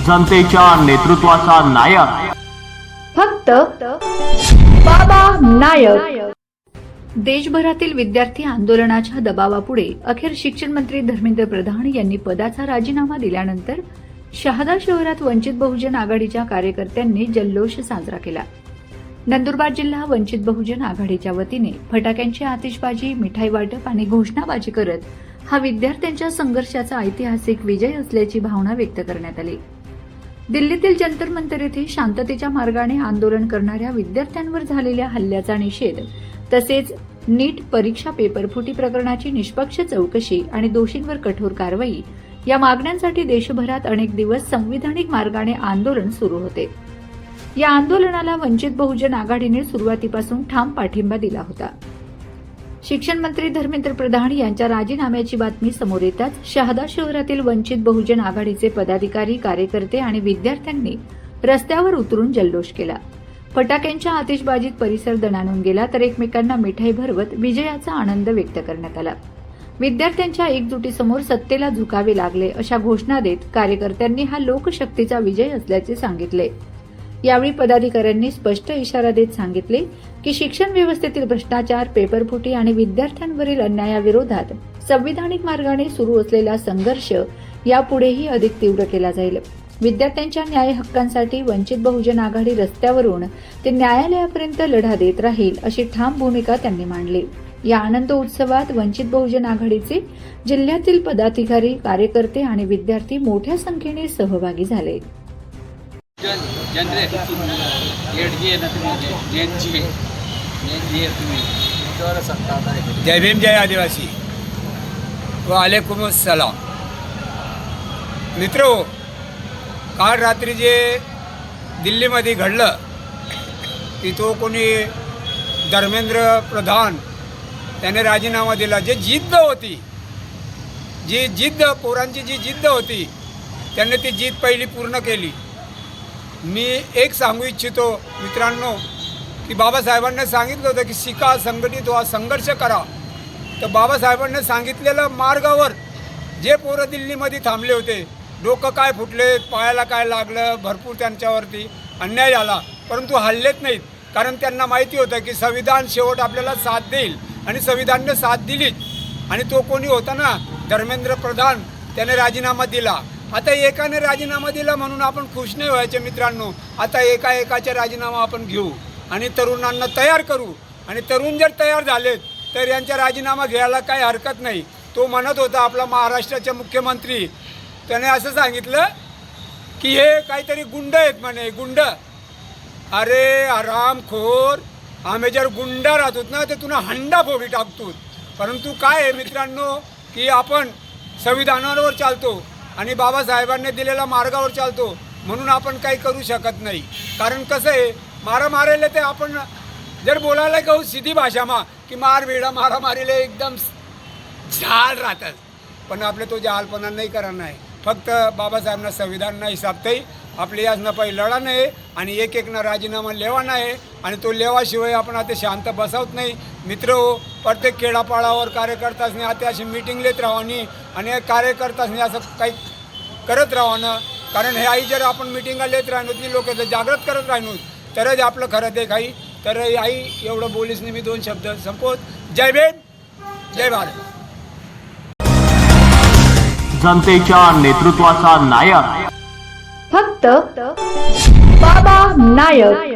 जनतेच्या नेतृत्वाचा नायक फक्त बाबा नायक। देशभरातील विद्यार्थी आंदोलनाच्या दबावापुढे अखेर शिक्षण मंत्री धर्मेंद्र प्रधान यांनी पदाचा राजीनामा दिल्यानंतर शहादा शहरात वंचित बहुजन आघाडीच्या कार्यकर्त्यांनी जल्लोष साजरा केला। नंदुरबार जिल्हा वंचित बहुजन आघाडीच्या वतीने फटाक्यांची आतिषबाजी, मिठाई वाटप आणि घोषणाबाजी करत हा विद्यार्थ्यांच्या संघर्षाचा ऐतिहासिक विजय असल्याची भावना व्यक्त करण्यात आली। दिल्लीतील जंतर मंतर येथे शांततेच्या मार्गाने आंदोलन करणाऱ्या विद्यार्थ्यांवर झालेल्या हल्ल्याचा निषेध तसेच नीट परीक्षा पेपरफुटी प्रकरणाची निष्पक्ष चौकशी आणि दोषींवर कठोर कारवाई या मागण्यांसाठी देशभरात अनेक दिवस संविधानिक मार्गाने आंदोलन सुरू होते। या आंदोलनाला वंचित बहुजन आघाडीने सुरुवातीपासून ठाम पाठिंबा दिला होता। शिक्षण मंत्री धर्मेंद्र प्रधान यांच्या राजीनाम्याची बातमी समोर येताच शहादा शहरातील वंचित बहुजन आघाडीचे पदाधिकारी, कार्यकर्ते आणि विद्यार्थ्यांनी रस्त्यावर उतरून जल्लोष केला। फटाक्यांच्या आतिषबाजीत परिसर दणाणून गेला तर एकमेकांना मिठाई भरवत विजयाचा आनंद व्यक्त करण्यात आला। विद्यार्थ्यांच्या एकजुटीसमोर सत्तेला झुकावे लागले अशा घोषणा देत कार्यकर्त्यांनी हा लोकशक्तीचा विजय असल्याचे सांगितले। यावेळी पदाधिकाऱ्यांनी स्पष्ट इशारा देत सांगितले की शिक्षण व्यवस्थेतील भ्रष्टाचार, पेपरफुटी आणि विद्यार्थ्यांवरील अन्यायाविरोधात संविधानिक मार्गाने सुरू असलेला संघर्ष यापुढेही अधिक तीव्र केला जाईल। विद्यार्थ्यांच्या न्याय हक्कांसाठी वंचित बहुजन आघाडी रस्त्यावरून ते न्यायालयापर्यंत लढा देत राहील अशी ठाम भूमिका त्यांनी मांडली। या आनंद उत्सवात वंचित बहुजन आघाडीचे जिल्ह्यातील पदाधिकारी, कार्यकर्ते आणि विद्यार्थी मोठ्या संख्येने सहभागी झाले। जय भीम, जय आदिवासी व वालेकुम सलाम। मित्रो, काल रात्री जे दिल्लीमध्ये घडलं की तो कोणी धर्मेंद्र प्रधान त्याने राजीनामा दिला। जी जिद्द होती, जी जिद्द पोरांची जी जिद्द होती त्यांनी ती जिद्द पहिली पूर्ण केली। मी एक सांगू इच्छितो मित्रांनो की बाबासाहेबांनी सांगितलं होतं की शिका, संघटित व्हा, संघर्ष करा। तर बाबासाहेबांनी सांगितलेल्या मार्गावर जे पोरं दिल्लीमध्ये थांबले होते, डोकं काय फुटले, पायाला काय लागलं, भरपूर त्यांच्यावरती अन्याय झाला, परंतु हल्लेच नाहीत। कारण त्यांना माहिती होतं की संविधान शेवट आपल्याला साथ देईल आणि संविधानाने साथ दिलीच। आणि तो कोणी होता ना, धर्मेंद्र प्रधान, त्याने राजीनामा दिला। आता एकाने राजीनामा दिला म्हणून आपण खुश नाही व्हायचे मित्रांनो। आता एकाचा राजीनामा आपण घेऊ आणि तरुणांना तयार करू। आणि तरुण जर तयार झालेत तर यांचा राजीनामा घ्यायला काही हरकत नाही। तो म्हणत होता आपला महाराष्ट्राचे मुख्यमंत्री, त्याने असं सांगितलं की हे काहीतरी गुंड आहेत म्हणे, गुंड। अरे आरामखोर, आम्ही जर गुंडा राहतोत ना तर तुला हंडा फोडी टाकतो। परंतु काय आहे मित्रांनो की आपण संविधानावर चालतो आणि बाबासाहेबांनी दिलेल्या मार्गावर चालतो, म्हणून आपण काही करू शकत नाही। कारण कसं आहे, मारामारीला ते आपण जर बोलायला घेऊ सीधी भाषामा की मार वेडा मारामारीला एकदम झाल राहतात, पण आपले तो जहालपणा नाही करणार आहे। फक्त बाबासाहेबांना संविधानना हिसाबतही आपले यासना पाहिजे लढा नाही आणि एक राजीनामा लेवा नाही आणि तो लेवाशिवाय आपण आता शांत बसवत नाही। मित्र, प्रत्येक खेडापाडावर कार्यकर्त्यांनी आता अशी मीटिंग लेत राहावी आणि कार्यकर्त्यांनी असं काही करत राहावं। कारण हे आई जर आपण मीटिंगा लेत राहिलो, ती लोक जागृत करत राहिलो तरच आपलं खरं ते काही। तर आई एवढं बोलीस नाही, मी दोन शब्द संपवत। जय भीम, जय भारत। जनतेच्या नेतृत्वाचा नायक फक्त बाबा नायक।